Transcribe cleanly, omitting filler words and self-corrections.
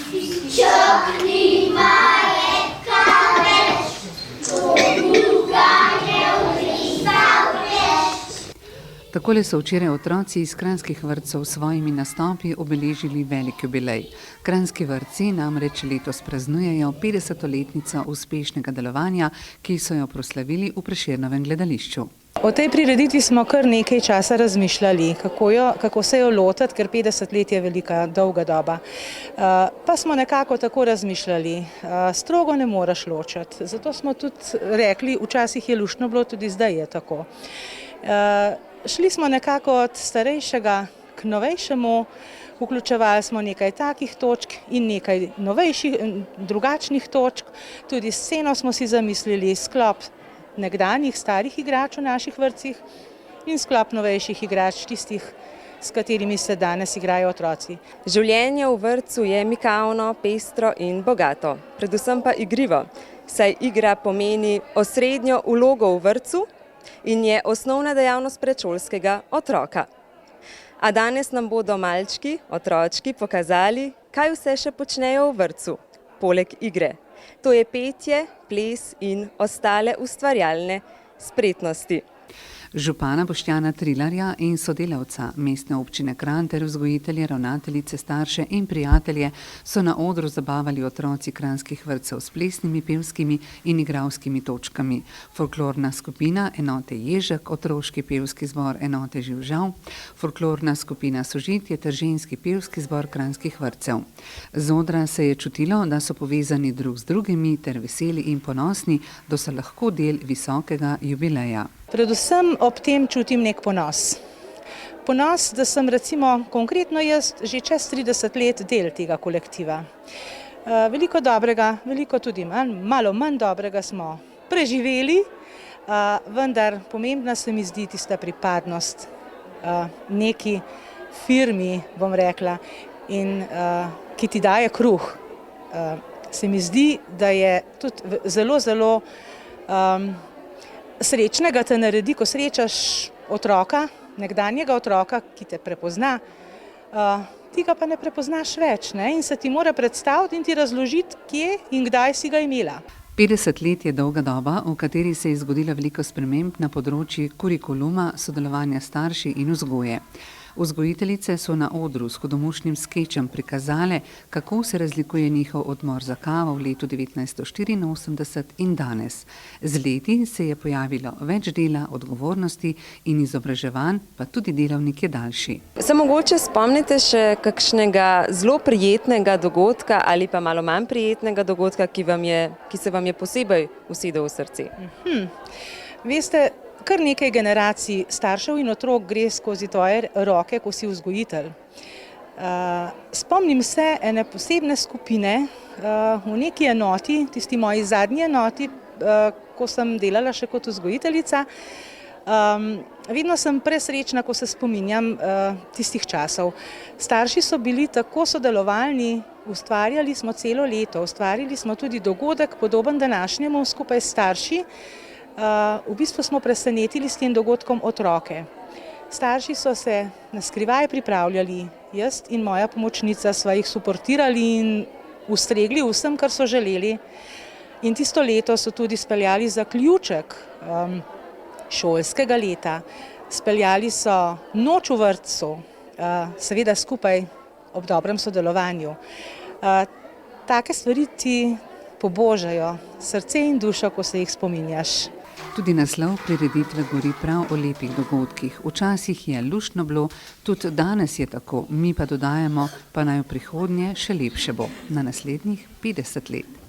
Takole so včeraj otroci iz kranjskih vrtcev s svojimi nastopi obeležili velik jubilej. Kranjski vrtci namreč letos praznujejo 50-letnico uspešnega delovanja, ki so jo proslavili v Prešernovem gledališču. O tej prireditvi smo kar nekaj časa razmišljali, kako se jo lotiti, ker 50 let je velika, dolga doba. Pa smo nekako tako razmišljali, strogo ne moreš ločiti. Zato smo tudi rekli, včasih je luštno bilo, tudi zdaj je tako. Šli smo nekako od starejšega k novejšemu, vključevali smo nekaj takih točk in nekaj novejših, drugačnih točk. Tudi sceno smo si zamislili, sklop nekdanjih starih igrač v naših vrtcih in sklop novejših igrač, tistih, s katerimi se danes igrajo otroci. Življenje v vrtcu je mikavno, pestro in bogato, predvsem pa igrivo, saj igra pomeni osrednjo vlogo v vrtcu in je osnovna dejavnost predšolskega otroka. A danes nam bodo malčki, otročki pokazali, kaj vse še počnejo v vrtcu, poleg igre. To je petje, ples in ostale ustvarjalne spretnosti. Župana Boštjana Trilarja in sodelavca Mestne občine Kranj ter vzgojitelje, ravnateljice, starše in prijatelje so na odru zabavali otroci kranjskih vrtcev s plesnimi, pevskimi in igralskimi točkami. Folklorna skupina enote Ježek, otroški pevski zbor enote Živžav, folklorna skupina Sožitje ter ženski pevski zbor kranjskih vrtcev. Z odra se je čutilo, da so povezani drug z drugimi ter veseli in ponosni, da so lahko del visokega jubileja. Predvsem ob tem čutim nek ponos. Ponos, da sem recimo konkretno jaz že čez 30 let del tega kolektiva. Veliko dobrega, veliko tudi malo manj dobrega smo preživeli, vendar pomembna se mi zdi tista pripadnost neki firmi, bom rekla, in ki ti daje kruh. Se mi zdi, da je tudi zelo srečnega te naredi, ko srečaš otroka, nekdanjega otroka, ki te prepozna, ti ga pa ne prepoznaš več, ne? In se ti mora predstaviti in ti razložiti, kje in kdaj si ga imela. 50 let je dolga doba, v kateri se je zgodilo veliko sprememb na področju kurikuluma, sodelovanja starši in vzgoje. Vzgojiteljice so na odru s hudomušnim skečem prikazale, kako se razlikuje njihov odmor za kavo v letu 1984 in danes. Z leti se je pojavilo več dela, odgovornosti in izobraževanj, pa tudi delovnik je daljši. Se mogoče spomnite še kakšnega zelo prijetnega dogodka ali pa malo manj prijetnega dogodka, ki se vam je posebej usedel v srce? Veste, kar nekaj generacij staršev in otrok gre skozi tvoje roke, ko si vzgojitelj. Spomnim se ene posebne skupine v neki enoti, tisti moji zadnji enoti, ko sem delala še kot vzgojiteljica. Vedno sem presrečna, ko se spominjam tistih časov. Starši so bili tako sodelovalni, ustvarjali smo celo leto, ustvarili smo tudi dogodek podoben današnjemu skupaj s starši. V bistvu smo presenetili s tem dogodkom otroke. Starši so se na skrivaj pripravljali, jaz in moja pomočnica sva jih suportirali in ustregli vsem, kar so želeli. In tisto leto so tudi speljali zaključek šolskega leta. Speljali so noč v vrtcu, seveda skupaj ob dobrem sodelovanju. Take stvari ti pobožajo srce in dušo, ko se jih spominjaš. Tudi naslov prireditve govori prav o lepih dogodkih. Včasih je luštno bilo, tudi danes je tako, mi pa dodajamo, pa naj v prihodnje še lepše bo, na naslednjih 50 let.